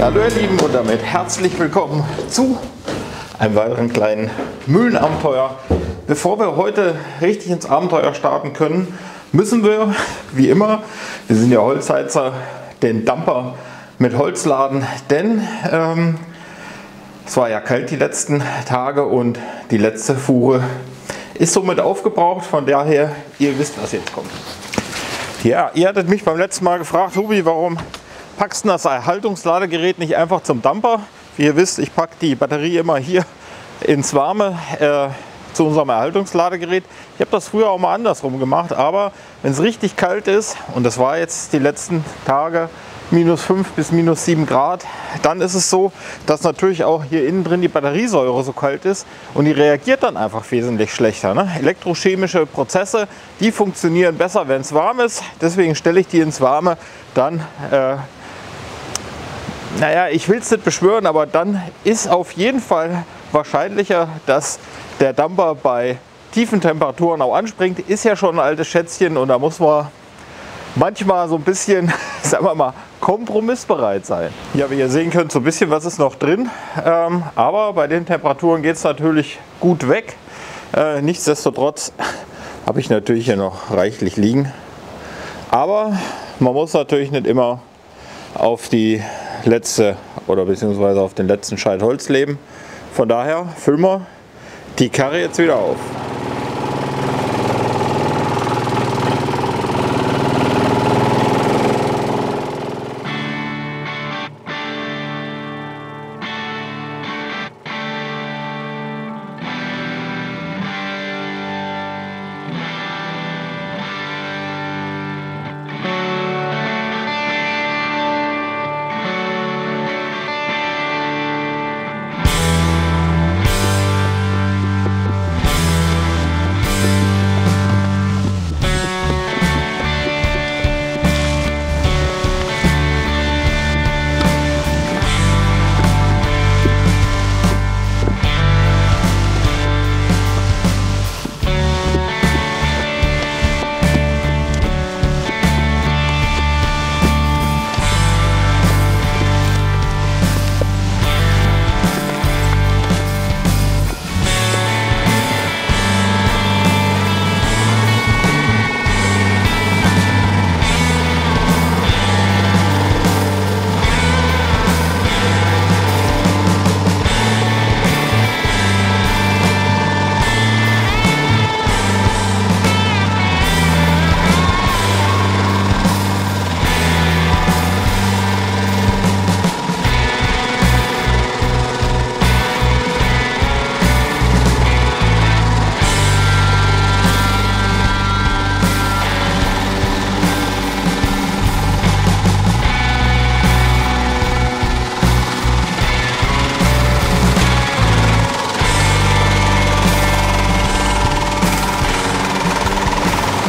Hallo ihr Lieben und damit herzlich willkommen zu einem weiteren kleinen Mühlenabenteuer. Bevor wir heute richtig ins Abenteuer starten können, müssen wir, wie immer, wir sind ja Holzheizer, den Dumper mit Holz laden, denn es war ja kalt die letzten Tage und die letzte Fuhre ist somit aufgebraucht, von daher, ihr wisst, was jetzt kommt. Ja, ihr hattet mich beim letzten Mal gefragt, Hubi, warum packst du das Erhaltungsladegerät nicht einfach zum Dumper? Wie ihr wisst, ich packe die Batterie immer hier ins Warme zu unserem Erhaltungsladegerät. Ich habe das früher auch mal andersrum gemacht, aber wenn es richtig kalt ist, und das war jetzt die letzten Tage -5 bis -7 Grad, dann ist es so, dass natürlich auch hier innen drin die Batteriesäure so kalt ist und die reagiert dann einfach wesentlich schlechter. Ne? Elektrochemische Prozesse, die funktionieren besser, wenn es warm ist. Deswegen stelle ich die ins Warme. Dann, naja, ich will es nicht beschwören, aber dann ist auf jeden Fall wahrscheinlicher, dass der Dumper bei tiefen Temperaturen auch anspringt. Ist ja schon ein altes Schätzchen und da muss man manchmal so ein bisschen, sagen wir mal, kompromissbereit sein. Ja, wie ihr sehen könnt, so ein bisschen was ist noch drin, aber bei den Temperaturen geht es natürlich gut weg. Nichtsdestotrotz habe ich natürlich hier noch reichlich liegen, aber man muss natürlich nicht immer auf die letzte oder beziehungsweise auf den letzten Scheit Holz leben. Von daher füllen wir die Karre jetzt wieder auf.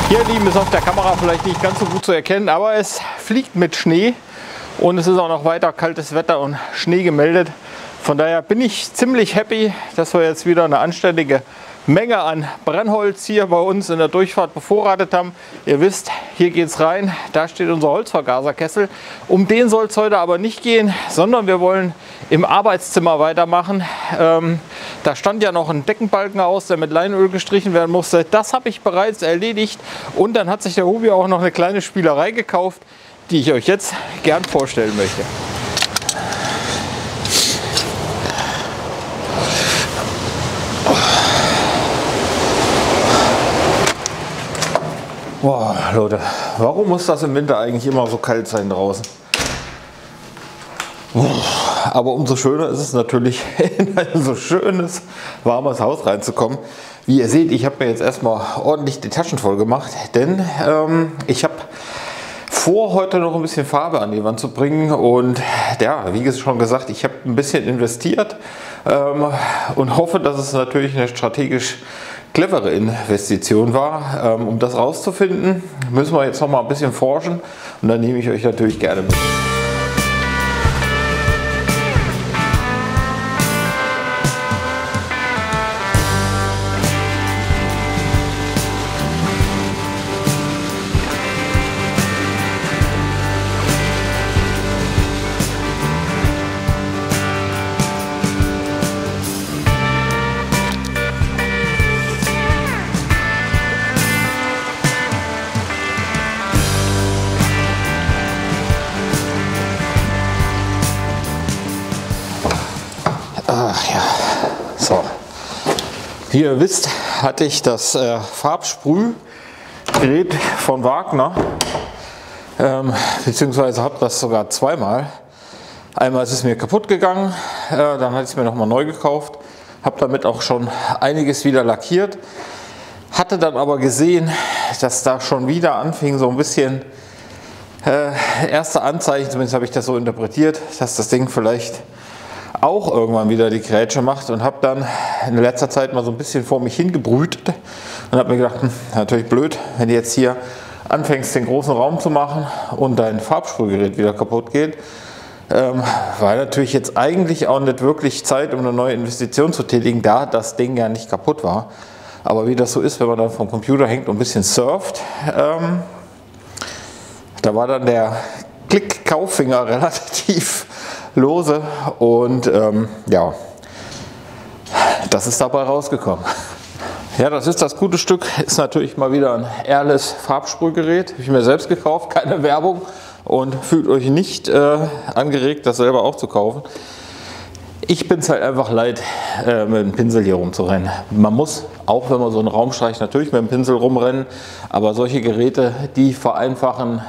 Hier, Lieben, ist auf der Kamera vielleicht nicht ganz so gut zu erkennen, aber es fliegt mit Schnee und es ist auch noch weiter kaltes Wetter und Schnee gemeldet. Von daher bin ich ziemlich happy, dass wir jetzt wieder eine anständige Menge an Brennholz hier bei uns in der Durchfahrt bevorratet haben. Ihr wisst, hier geht es rein, da steht unser Holzvergaserkessel. Um den soll es heute aber nicht gehen, sondern wir wollen im Arbeitszimmer weitermachen. Da stand ja noch ein Deckenbalken aus, der mit Leinöl gestrichen werden musste. Das habe ich bereits erledigt und dann hat sich der Hubi auch noch eine kleine Spielerei gekauft, die ich euch jetzt gern vorstellen möchte. Boah, Leute, warum muss das im Winter eigentlich immer so kalt sein draußen? Aber umso schöner ist es natürlich, in ein so schönes, warmes Haus reinzukommen. Wie ihr seht, ich habe mir jetzt erstmal ordentlich die Taschen voll gemacht, denn ich habe vor, heute noch ein bisschen Farbe an die Wand zu bringen und ja, wie schon gesagt, ich habe ein bisschen investiert und hoffe, dass es natürlich eine strategisch clevere Investition war. Um das rauszufinden, müssen wir jetzt noch mal ein bisschen forschen und dann nehme ich euch natürlich gerne mit. Wie ihr wisst, hatte ich das Farbsprühgerät von Wagner, beziehungsweise habe das sogar zweimal. Einmal ist es mir kaputt gegangen, dann hatte ich es mir nochmal neu gekauft, habe damit auch schon einiges wieder lackiert, hatte dann aber gesehen, dass da schon wieder anfing so ein bisschen erste Anzeichen, zumindest habe ich das so interpretiert, dass das Ding vielleicht auch irgendwann wieder die Grätsche macht, und habe dann in letzter Zeit mal so ein bisschen vor mich hingebrütet und habe mir gedacht, natürlich blöd, wenn du jetzt hier anfängst, den großen Raum zu machen und dein Farbsprühgerät wieder kaputt geht, weil natürlich jetzt eigentlich auch nicht wirklich Zeit, um eine neue Investition zu tätigen, da das Ding ja nicht kaputt war. Aber wie das so ist, wenn man dann vom Computer hängt und ein bisschen surft, da war dann der Klick-Kauffinger relativ lose, und ja, das ist dabei rausgekommen. Ja, das ist das gute Stück, ist natürlich mal wieder ein Airless Farbsprühgerät, habe ich mir selbst gekauft, keine Werbung, und fühlt euch nicht angeregt, das selber auch zu kaufen. Ich bin es halt einfach leid, mit dem Pinsel hier rumzurennen. Man muss, auch wenn man so einen Raum streicht, natürlich mit dem Pinsel rumrennen, aber solche Geräte, die vereinfachen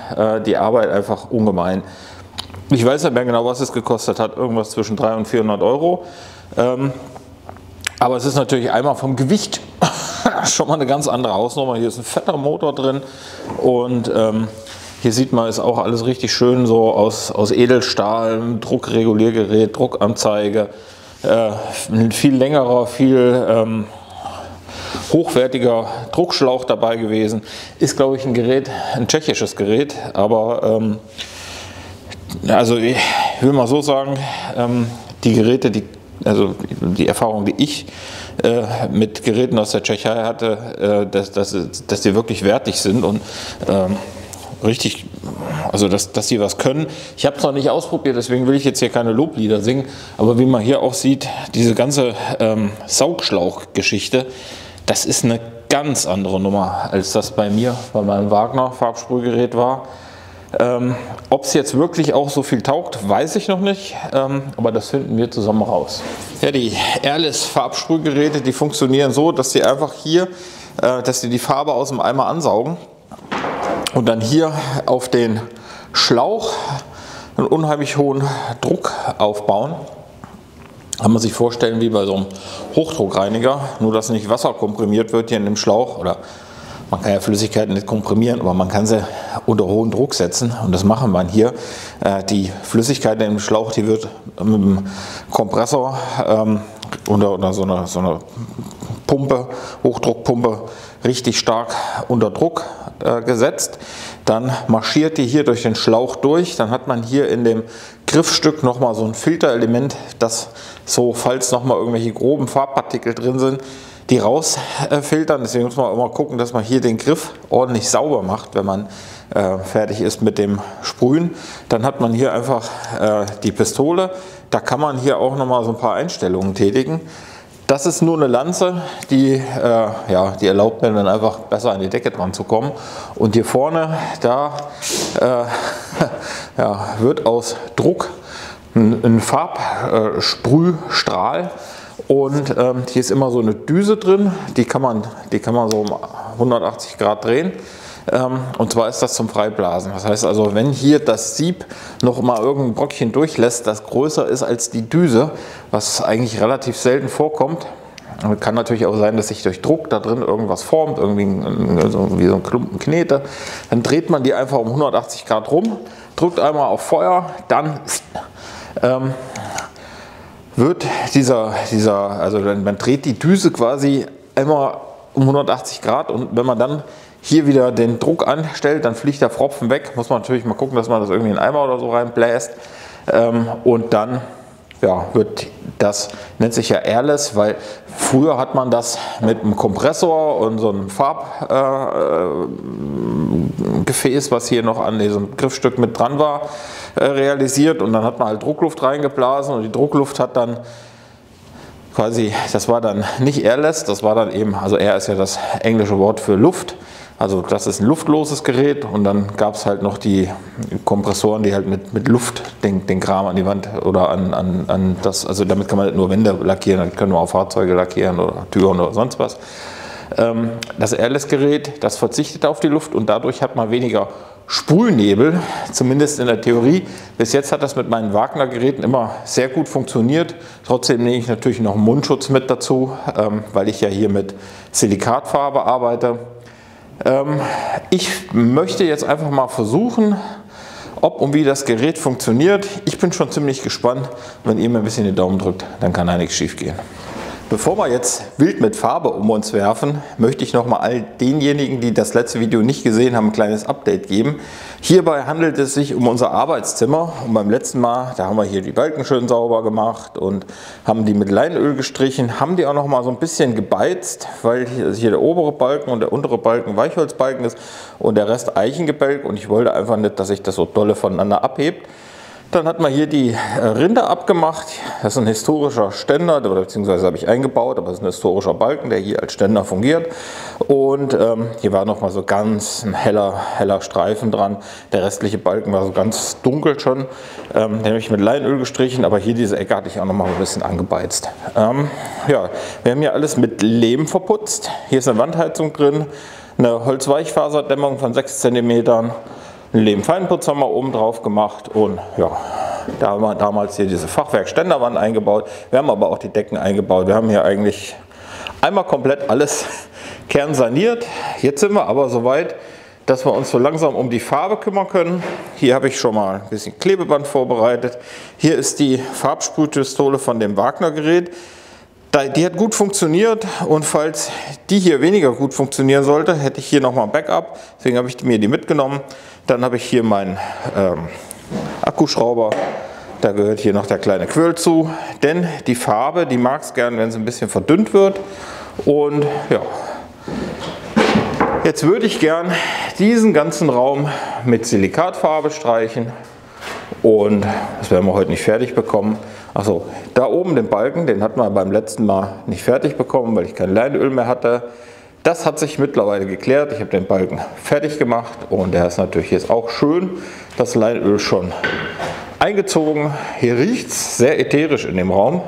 die Arbeit einfach ungemein. Ich weiß nicht mehr genau, was es gekostet hat, irgendwas zwischen 300 und 400 Euro. Aber es ist natürlich einmal vom Gewicht schon mal eine ganz andere Hausnummer. Hier ist ein fetter Motor drin, und hier sieht man, ist auch alles richtig schön so aus Edelstahl, Druckreguliergerät, Druckanzeige, ein viel längerer, viel hochwertiger Druckschlauch dabei gewesen. Ist, glaube ich, ein tschechisches Gerät, aber also ich will mal so sagen, die Geräte, also die Erfahrung, die ich mit Geräten aus der Tschechei hatte, dass die wirklich wertig sind und richtig, also dass die was können. Ich habe es noch nicht ausprobiert, deswegen will ich jetzt hier keine Loblieder singen, aber wie man hier auch sieht, diese ganze Saugschlauchgeschichte, das ist eine ganz andere Nummer, als das bei meinem Wagner Farbsprühgerät war. Ob es jetzt wirklich auch so viel taugt, weiß ich noch nicht, aber das finden wir zusammen raus. Ja, die Airless Farbsprühgeräte, die funktionieren so, dass sie einfach hier, dass sie die Farbe aus dem Eimer ansaugen und dann hier auf den Schlauch einen unheimlich hohen Druck aufbauen. Kann man sich vorstellen wie bei so einem Hochdruckreiniger, nur dass nicht Wasser komprimiert wird hier in dem Schlauch, oder man kann ja Flüssigkeiten nicht komprimieren, aber man kann sie unter hohen Druck setzen, und das machen wir hier. Die Flüssigkeit im Schlauch, die wird mit dem Kompressor unter so einer Pumpe, Hochdruckpumpe, richtig stark unter Druck gesetzt. Dann marschiert die hier durch den Schlauch durch. Dann hat man hier in dem Griffstück nochmal so ein Filterelement, das so, falls nochmal irgendwelche groben Farbpartikel drin sind, die rausfiltern. Deswegen muss man immer gucken, dass man hier den Griff ordentlich sauber macht, wenn man fertig ist mit dem Sprühen. Dann hat man hier einfach die Pistole. Da kann man hier auch nochmal so ein paar Einstellungen tätigen. Das ist nur eine Lanze, die erlaubt mir dann einfach besser an die Decke dran zu kommen. Und hier vorne, da wird aus Druck ein Farbsprühstrahl. Und hier ist immer so eine Düse drin, die kann man so um 180 Grad drehen. Und zwar ist das zum Freiblasen. Das heißt also, wenn hier das Sieb noch mal irgendein Bröckchen durchlässt, das größer ist als die Düse, was eigentlich relativ selten vorkommt, kann natürlich auch sein, dass sich durch Druck da drin irgendwas formt, irgendwie wie so ein Klumpen Knete, dann dreht man die einfach um 180 Grad rum, drückt einmal auf Feuer, dann wird also man dreht die Düse quasi einmal um 180 Grad, und wenn man dann hier wieder den Druck anstellt, dann fliegt der Pfropfen weg. Muss man natürlich mal gucken, dass man das irgendwie in einen Eimer oder so reinbläst. Und dann wird das, nennt sich ja Airless, weil früher hat man das mit einem Kompressor und so einem Farbgefäß, was hier noch an diesem Griffstück mit dran war, realisiert, und dann hat man halt Druckluft reingeblasen, und die Druckluft hat dann quasi, das war dann nicht Airless, das war dann eben, also Air ist ja das englische Wort für Luft, Also das ist ein luftloses Gerät und dann gab es halt noch die Kompressoren, die halt mit Luft den Kram an die Wand oder an das, also damit kann man nicht nur Wände lackieren, dann können wir auch Fahrzeuge lackieren oder Türen oder sonst was. Das Airless-Gerät, das verzichtet auf die Luft und dadurch hat man weniger Sprühnebel, zumindest in der Theorie. Bis jetzt hat das mit meinen Wagner-Geräten immer sehr gut funktioniert. Trotzdem nehme ich natürlich noch einen Mundschutz mit dazu, weil ich ja hier mit Silikatfarbe arbeite. Ich möchte jetzt einfach mal versuchen, ob und wie das Gerät funktioniert. Ich bin schon ziemlich gespannt. Wenn ihr mir ein bisschen den Daumen drückt, dann kann da nichts schief gehen. Bevor wir jetzt wild mit Farbe um uns werfen, möchte ich noch mal all denjenigen, die das letzte Video nicht gesehen haben, ein kleines Update geben. Hierbei handelt es sich um unser Arbeitszimmer und beim letzten Mal, da haben wir hier die Balken schön sauber gemacht und haben die mit Leinöl gestrichen, haben die auch noch mal so ein bisschen gebeizt, weil hier der obere Balken und der untere Balken Weichholzbalken ist und der Rest Eichengebälk und ich wollte einfach nicht, dass sich das so dolle voneinander abhebt. Dann hat man hier die Rinde abgemacht. Das ist ein historischer Ständer, oder beziehungsweise habe ich eingebaut, aber es ist ein historischer Balken, der hier als Ständer fungiert. Und hier war noch mal so ganz ein heller Streifen dran. Der restliche Balken war so ganz dunkel schon. Den habe ich mit Leinöl gestrichen, aber hier diese Ecke hatte ich auch noch mal ein bisschen angebeizt. Ja, wir haben hier alles mit Lehm verputzt. Hier ist eine Wandheizung drin, eine Holzweichfaserdämmung von 6 cm. Lehmfeinputz haben wir oben drauf gemacht und ja, da haben wir damals hier diese Fachwerk-Ständerwand eingebaut. Wir haben aber auch die Decken eingebaut. Wir haben hier eigentlich einmal komplett alles kernsaniert. Jetzt sind wir aber soweit, dass wir uns so langsam um die Farbe kümmern können. Hier habe ich schon mal ein bisschen Klebeband vorbereitet. Hier ist die Farbsprühpistole von dem Wagner-Gerät. Die hat gut funktioniert und falls die hier weniger gut funktionieren sollte, hätte ich hier nochmal ein Backup. Deswegen habe ich mir die mitgenommen. Dann habe ich hier meinen Akkuschrauber. Da gehört hier noch der kleine Quirl zu. Denn die Farbe, die mag es gern, wenn sie ein bisschen verdünnt wird. Und ja, jetzt würde ich gern diesen ganzen Raum mit Silikatfarbe streichen. Und das werden wir heute nicht fertig bekommen. Achso, da oben den Balken, den hatten wir beim letzten Mal nicht fertig bekommen, weil ich kein Leinöl mehr hatte. Das hat sich mittlerweile geklärt. Ich habe den Balken fertig gemacht und der ist natürlich jetzt auch schön. Das Leinöl schon eingezogen. Hier riecht es sehr ätherisch in dem Raum.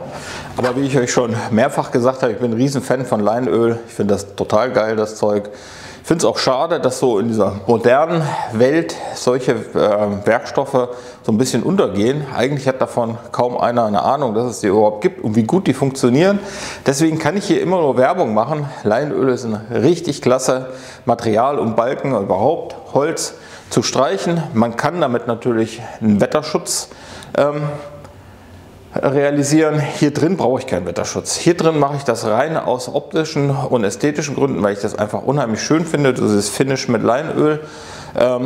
Aber wie ich euch schon mehrfach gesagt habe, ich bin ein riesen Fan von Leinöl. Ich finde das total geil, das Zeug. Ich finde es auch schade, dass so in dieser modernen Welt solche Werkstoffe so ein bisschen untergehen. Eigentlich hat davon kaum einer eine Ahnung, dass es die überhaupt gibt und wie gut die funktionieren. Deswegen kann ich hier immer nur Werbung machen. Leinöl ist ein richtig klasse Material, um Balken und überhaupt Holz zu streichen. Man kann damit natürlich einen Wetterschutz realisieren. Hier drin brauche ich keinen Wetterschutz. Hier drin mache ich das rein aus optischen und ästhetischen Gründen, weil ich das einfach unheimlich schön finde, dieses Finish mit Leinöl.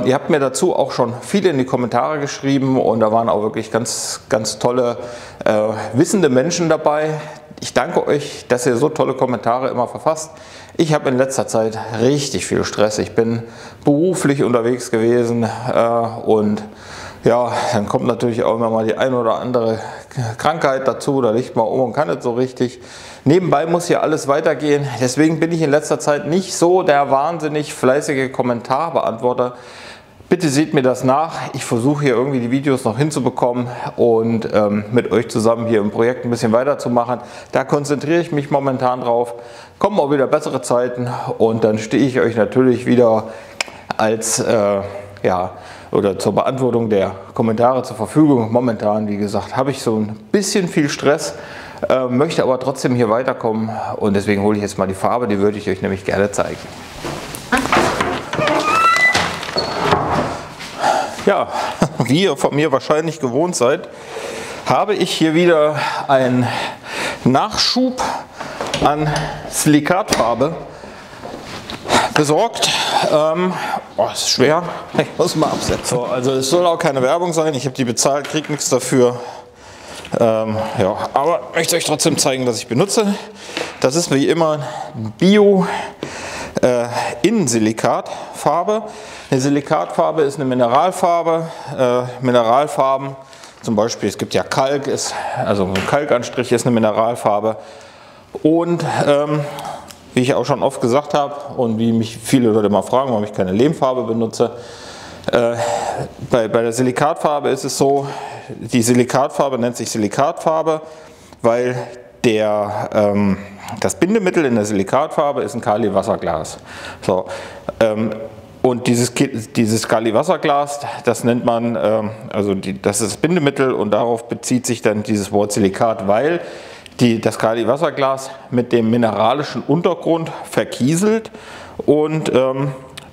Ihr habt mir dazu auch schon viele in die Kommentare geschrieben und da waren auch wirklich ganz tolle, wissende Menschen dabei. Ich danke euch, dass ihr so tolle Kommentare immer verfasst. Ich habe in letzter Zeit richtig viel Stress. Ich bin beruflich unterwegs gewesen und ja, dann kommt natürlich auch immer mal die ein oder andere Krankheit dazu, da liegt man um und kann nicht so richtig. Nebenbei muss hier alles weitergehen, deswegen bin ich in letzter Zeit nicht so der wahnsinnig fleißige Kommentarbeantworter. Bitte seht mir das nach, ich versuche hier irgendwie die Videos noch hinzubekommen und mit euch zusammen hier im Projekt ein bisschen weiterzumachen. Da konzentriere ich mich momentan drauf, kommen auch wieder bessere Zeiten und dann stehe ich euch natürlich wieder als oder zur Beantwortung der Kommentare zur Verfügung. Momentan, wie gesagt, habe ich so ein bisschen viel Stress, möchte aber trotzdem hier weiterkommen und deswegen hole ich jetzt mal die Farbe, die würde ich euch nämlich gerne zeigen. Ja, wie ihr von mir wahrscheinlich gewohnt seid, habe ich hier wieder einen Nachschub an Silikatfarbe besorgt. Ist schwer, ich muss mal absetzen. So, also es soll auch keine Werbung sein, ich habe die bezahlt, kriege nichts dafür. Ja, aber ich möchte euch trotzdem zeigen, was ich benutze. Das ist wie immer Bio Innensilikatfarbe. Eine Silikatfarbe ist eine Mineralfarbe. Mineralfarben, zum Beispiel, es gibt ja Kalk, also ein Kalkanstrich ist eine Mineralfarbe. Und wie ich auch schon oft gesagt habe und wie mich viele Leute mal fragen, warum ich keine Lehmfarbe benutze. Bei der Silikatfarbe ist es so, die Silikatfarbe nennt sich Silikatfarbe, weil das Bindemittel in der Silikatfarbe ist ein Kaliwasserglas. So, und dieses Kaliwasserglas, das nennt man, das ist das Bindemittel und darauf bezieht sich dann dieses Wort Silikat, weil das Kaliwasserglas mit dem mineralischen Untergrund verkieselt und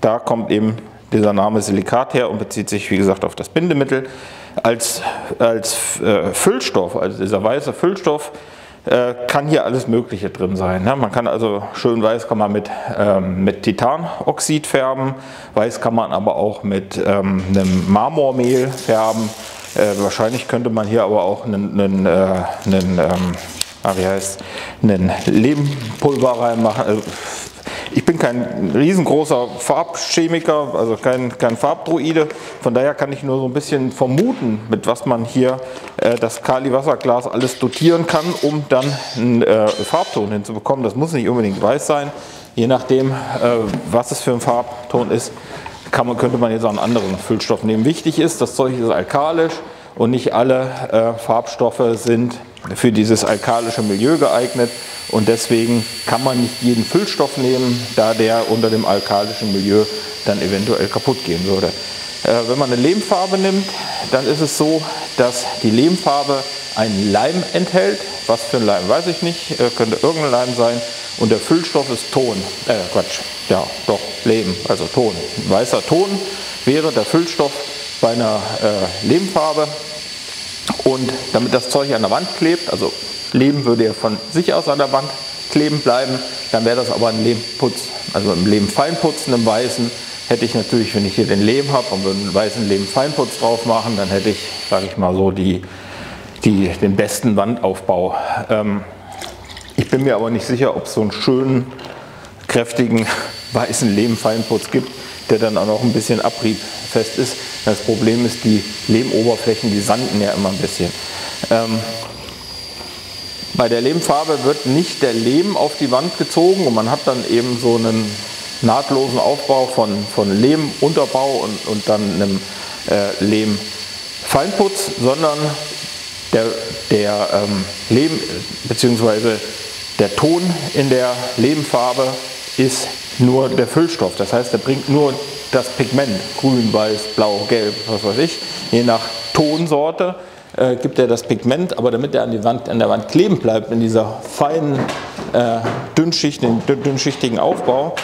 da kommt eben dieser Name Silikat her und bezieht sich, wie gesagt, auf das Bindemittel. Als Füllstoff, also dieser weiße Füllstoff, kann hier alles Mögliche drin sein. Ne? Man kann also schön weiß kann man mit Titanoxid färben, weiß kann man aber auch mit einem Marmormehl färben. Wahrscheinlich könnte man hier aber auch einen Lehmpulver reinmachen. Also, ich bin kein riesengroßer Farbchemiker, also kein Farbdruide, von daher kann ich nur so ein bisschen vermuten, mit was man hier das Kaliwasserglas alles dotieren kann, um dann einen Farbton hinzubekommen. Das muss nicht unbedingt weiß sein, je nachdem, was es für ein Farbton ist, könnte man jetzt auch einen anderen Füllstoff nehmen. Wichtig ist, das Zeug ist alkalisch und nicht alle Farbstoffe sind für dieses alkalische Milieu geeignet und deswegen kann man nicht jeden Füllstoff nehmen, da der unter dem alkalischen Milieu dann eventuell kaputt gehen würde. Wenn man eine Lehmfarbe nimmt, dann ist es so, dass die Lehmfarbe einen Leim enthält. Was für ein Leim, weiß ich nicht, könnte irgendein Leim sein und der Füllstoff ist Ton, Lehm, also Ton. Ein weißer Ton wäre der Füllstoff bei einer Lehmfarbe. Und damit das Zeug an der Wand klebt, also Lehm würde ja von sich aus an der Wand kleben bleiben, dann wäre das aber ein Lehmputz. Also im Lehmfeinputz, einem weißen, hätte ich natürlich, wenn ich hier den Lehm habe und würde einen weißen Lehmfeinputz drauf machen, dann hätte ich, sage ich mal so, den besten Wandaufbau. Ich bin mir aber nicht sicher, ob es so einen schönen, kräftigen, weißen Lehmfeinputz gibt, der dann auch noch ein bisschen abriebfest ist. Das Problem ist, die Lehmoberflächen, die sanden ja immer ein bisschen. Bei der Lehmfarbe wird nicht der Lehm auf die Wand gezogen und man hat dann eben so einen nahtlosen Aufbau von Lehmunterbau und dann einem Lehmfeinputz, sondern der Lehm bzw. der Ton in der Lehmfarbe ist nur der Füllstoff. Das heißt, er bringt nur das Pigment, grün, weiß, blau, gelb, was weiß ich, je nach Tonsorte gibt er das Pigment, aber damit er an der Wand kleben bleibt, in dieser feinen, dünnschichtigen Aufbau,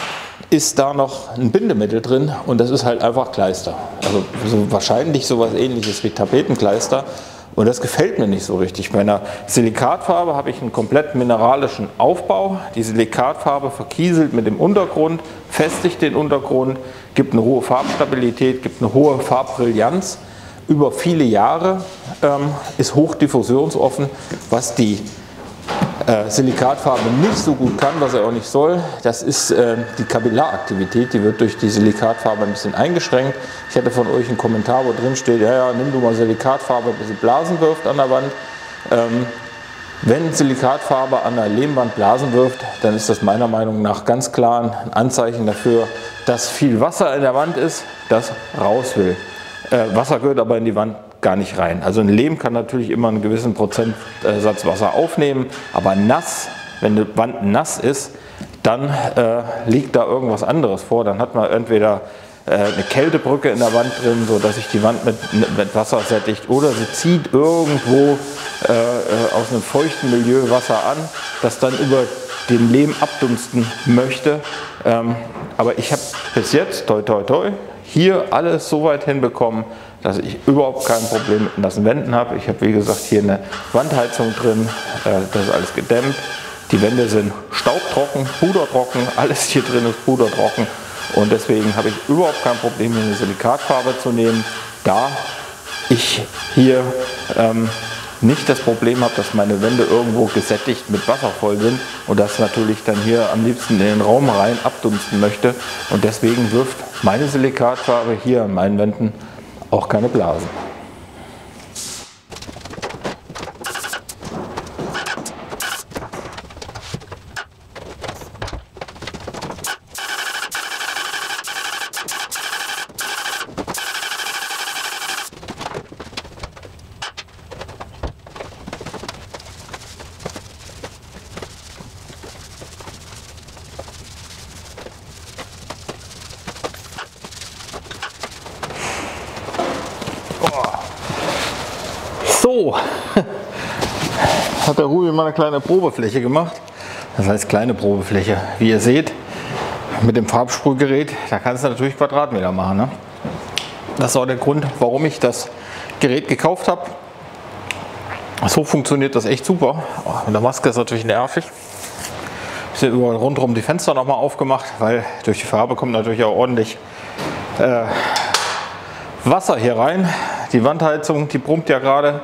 ist da noch ein Bindemittel drin und das ist halt einfach Kleister. Also wahrscheinlich sowas Ähnliches wie Tapetenkleister. Und das gefällt mir nicht so richtig. Bei einer Silikatfarbe habe ich einen komplett mineralischen Aufbau. Die Silikatfarbe verkieselt mit dem Untergrund, festigt den Untergrund, gibt eine hohe Farbstabilität, gibt eine hohe Farbbrillanz. Über viele Jahre ist hochdiffusionsoffen, was die Silikatfarbe nicht so gut kann, was er auch nicht soll. Das ist die Kapillaraktivität, die wird durch die Silikatfarbe ein bisschen eingeschränkt. Ich hatte von euch einen Kommentar, wo drin steht, ja, nimm du mal Silikatfarbe, bis sie Blasen wirft an der Wand. Wenn Silikatfarbe an der Lehmwand Blasen wirft, dann ist das meiner Meinung nach ganz klar ein Anzeichen dafür, dass viel Wasser in der Wand ist, das raus will. Wasser gehört aber in die Wand gar nicht rein. Also ein Lehm kann natürlich immer einen gewissen Prozentsatz Wasser aufnehmen, aber nass, wenn die Wand nass ist, dann liegt da irgendwas anderes vor. Dann hat man entweder eine Kältebrücke in der Wand drin, sodass sich die Wand mit Wasser sättigt, oder sie zieht irgendwo aus einem feuchten Milieu Wasser an, das dann über den Lehm abdunsten möchte. Aber ich habe bis jetzt, toi toi toi, hier alles so weit hinbekommen, dass ich überhaupt kein Problem mit nassen Wänden habe. Ich habe, wie gesagt, hier eine Wandheizung drin, das ist alles gedämmt. Die Wände sind staubtrocken, pudertrocken, alles hier drin ist pudertrocken. Und deswegen habe ich überhaupt kein Problem, hier eine Silikatfarbe zu nehmen, da ich hier nicht das Problem habe, dass meine Wände irgendwo gesättigt mit Wasser voll sind und das natürlich dann hier am liebsten in den Raum rein abdunsten möchte. Und deswegen wirft meine Silikatfarbe hier an meinen Wänden auch keine Blasen. So, hat der Ruby mal eine kleine Probefläche gemacht. Das heißt kleine Probefläche. Wie ihr seht, mit dem Farbsprühgerät, da kannst du natürlich Quadratmeter machen. Ne? Das ist auch der Grund, warum ich das Gerät gekauft habe. So funktioniert das echt super. Mit der Maske ist natürlich nervig. Ich habe überall rundherum die Fenster nochmal aufgemacht, weil durch die Farbe kommt natürlich auch ordentlich Wasser hier rein. Die Wandheizung, die brummt ja gerade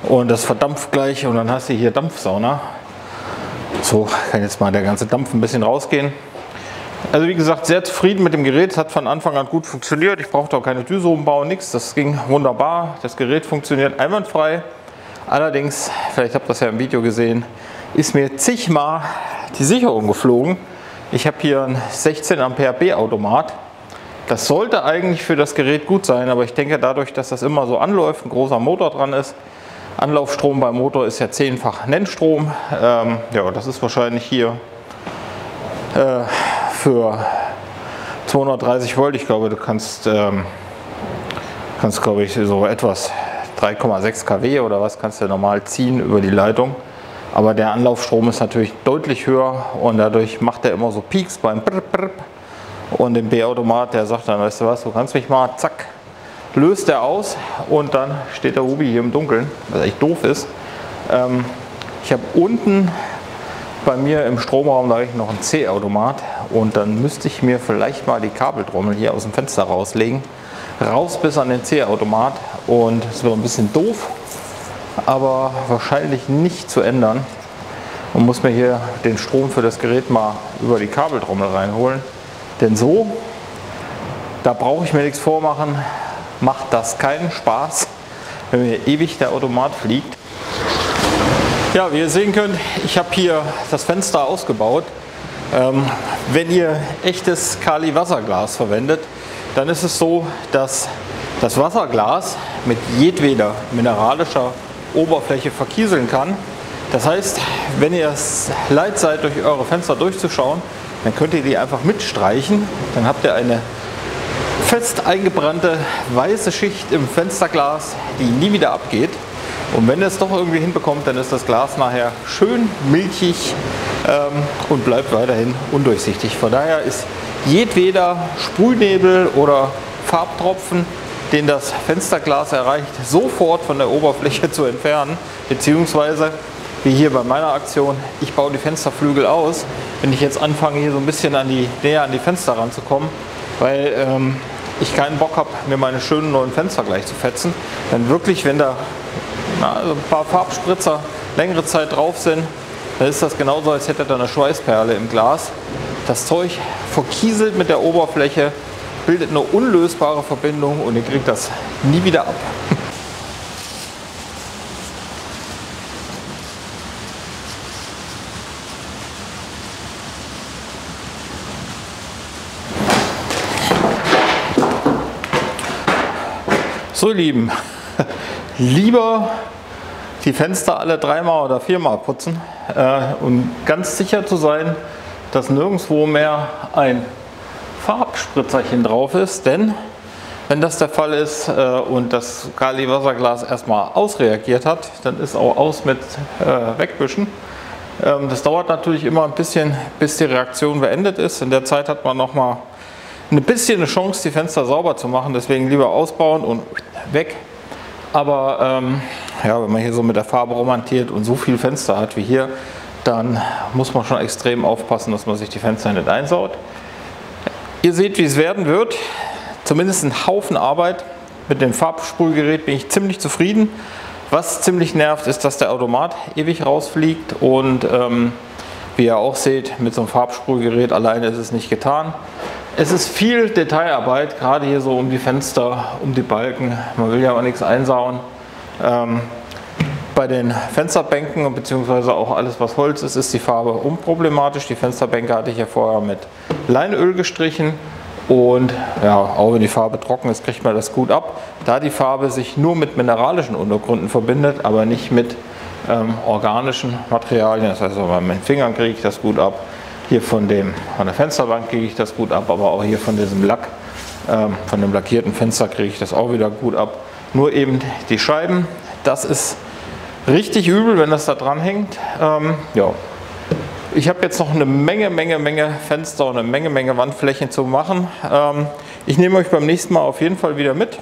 und das verdampft gleich und dann hast du hier Dampfsauna. So kann jetzt mal der ganze Dampf ein bisschen rausgehen. Also wie gesagt, sehr zufrieden mit dem Gerät. Es hat von Anfang an gut funktioniert. Ich brauchte auch keine Düse umbauen, nichts. Das ging wunderbar. Das Gerät funktioniert einwandfrei. Allerdings, vielleicht habt ihr das ja im Video gesehen, ist mir zigmal die Sicherung geflogen. Ich habe hier einen 16 Ampere B-Automat. Das sollte eigentlich für das Gerät gut sein, aber ich denke dadurch, dass das immer so anläuft, ein großer Motor dran ist. Anlaufstrom beim Motor ist ja 10-fach Nennstrom. Ja, das ist wahrscheinlich hier für 230 Volt. Ich glaube, du kannst glaube ich, so etwas 3,6 kW oder was kannst du normal ziehen über die Leitung. Aber der Anlaufstrom ist natürlich deutlich höher und dadurch macht er immer so Peaks beim Brrr, Brrr. Und dem B-Automat, der sagt dann, weißt du was, du kannst mich mal, zack, löst er aus und dann steht der Ruby hier im Dunkeln, was echt doof ist. Ich habe unten bei mir im Stromraum, da habe ich noch einen C-Automat und dann müsste ich mir vielleicht mal die Kabeltrommel hier aus dem Fenster rauslegen, raus bis an den C-Automat und es wird ein bisschen doof, aber wahrscheinlich nicht zu ändern. Man muss mir hier den Strom für das Gerät mal über die Kabeltrommel reinholen. Denn so, da brauche ich mir nichts vormachen, macht das keinen Spaß, wenn mir ewig der Automat fliegt. Ja, wie ihr sehen könnt, ich habe hier das Fenster ausgebaut. Wenn ihr echtes Kali-Wasserglas verwendet, dann ist es so, dass das Wasserglas mit jedweder mineralischer Oberfläche verkieseln kann. Das heißt, wenn ihr es leid seid, durch eure Fenster durchzuschauen, dann könnt ihr die einfach mitstreichen. Dann habt ihr eine fest eingebrannte weiße Schicht im Fensterglas, die nie wieder abgeht. Und wenn ihr es doch irgendwie hinbekommt, dann ist das Glas nachher schön milchig und bleibt weiterhin undurchsichtig. Von daher ist jedweder Sprühnebel oder Farbtropfen, den das Fensterglas erreicht, sofort von der Oberfläche zu entfernen, beziehungsweise wie hier bei meiner Aktion, ich baue die Fensterflügel aus. Wenn ich jetzt anfange, hier so ein bisschen näher an die Fenster ranzukommen, weil ich keinen Bock habe, mir meine schönen neuen Fenster gleich zu fetzen, dann wirklich, wenn da also ein paar Farbspritzer längere Zeit drauf sind, dann ist das genauso, als hätte da eine Schweißperle im Glas. Das Zeug verkieselt mit der Oberfläche, bildet eine unlösbare Verbindung und ihr kriegt das nie wieder ab. So, ihr Lieben, lieber die Fenster alle 3-mal oder 4-mal putzen, um ganz sicher zu sein, dass nirgendwo mehr ein Farbspritzerchen drauf ist, denn wenn das der Fall ist und das Kali-Wasserglas erstmal ausreagiert hat, dann ist auch aus mit Wegwischen. Das dauert natürlich immer ein bisschen, bis die Reaktion beendet ist. In der Zeit hat man noch mal ein bisschen eine Chance, die Fenster sauber zu machen, deswegen lieber ausbauen und weg. Aber ja, wenn man hier so mit der Farbe romantiert und so viel Fenster hat wie hier, dann muss man schon extrem aufpassen, dass man sich die Fenster nicht einsaut. Ihr seht, wie es werden wird. Zumindest ein Haufen Arbeit. Mit dem Farbsprühgerät bin ich ziemlich zufrieden. Was ziemlich nervt, ist, dass der Automat ewig rausfliegt und wie ihr auch seht, mit so einem Farbsprühgerät alleine ist es nicht getan. Es ist viel Detailarbeit, gerade hier so um die Fenster, um die Balken. Man will ja auch nichts einsauen. Bei den Fensterbänken bzw. auch alles, was Holz ist, ist die Farbe unproblematisch. Die Fensterbänke hatte ich ja vorher mit Leinöl gestrichen. Und ja, auch wenn die Farbe trocken ist, kriegt man das gut ab. Da die Farbe sich nur mit mineralischen Untergründen verbindet, aber nicht mit organischen Materialien. Das heißt, bei meinen Fingern kriege ich das gut ab. Hier von der Fensterbank kriege ich das gut ab, aber auch hier von diesem Lack, von dem lackierten Fenster kriege ich das auch wieder gut ab. Nur eben die Scheiben, das ist richtig übel, wenn das da dran hängt. Ja. Ich habe jetzt noch eine Menge Fenster und eine Menge Wandflächen zu machen. Ich nehme euch beim nächsten Mal auf jeden Fall wieder mit.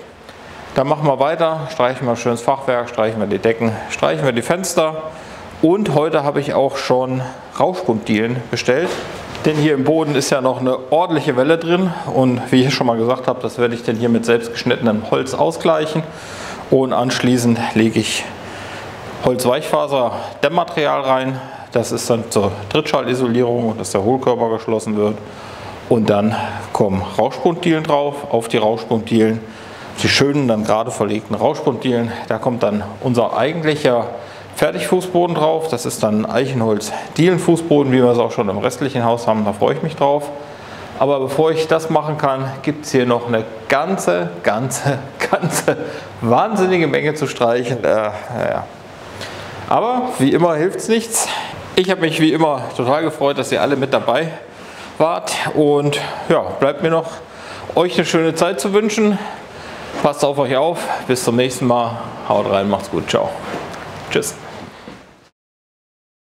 Dann machen wir weiter, streichen wir schönes Fachwerk, streichen wir die Decken, streichen wir die Fenster. Und heute habe ich auch schon Rauschpunktdielen bestellt. Denn hier im Boden ist ja noch eine ordentliche Welle drin. Und wie ich schon mal gesagt habe, das werde ich dann hier mit selbst geschnittenem Holz ausgleichen. Und anschließend lege ich Holzweichfaser-Dämmmaterial rein. Das ist dann zur Trittschallisolierung, dass der Hohlkörper geschlossen wird. Und dann kommen Rauschpunktdielen drauf. Auf die Rauschpunktdielen, die schönen, dann gerade verlegten Rauschpunktdielen, da kommt dann unser eigentlicher Fertigfußboden drauf. Das ist dann Eichenholz-Dielenfußboden, wie wir es auch schon im restlichen Haus haben. Da freue ich mich drauf. Aber bevor ich das machen kann, gibt es hier noch eine ganze wahnsinnige Menge zu streichen. Ja. Aber wie immer hilft es nichts. Ich habe mich wie immer total gefreut, dass ihr alle mit dabei wart. Und ja, bleibt mir noch, euch eine schöne Zeit zu wünschen. Passt auf euch auf. Bis zum nächsten Mal. Haut rein, macht's gut. Ciao. Tschüss.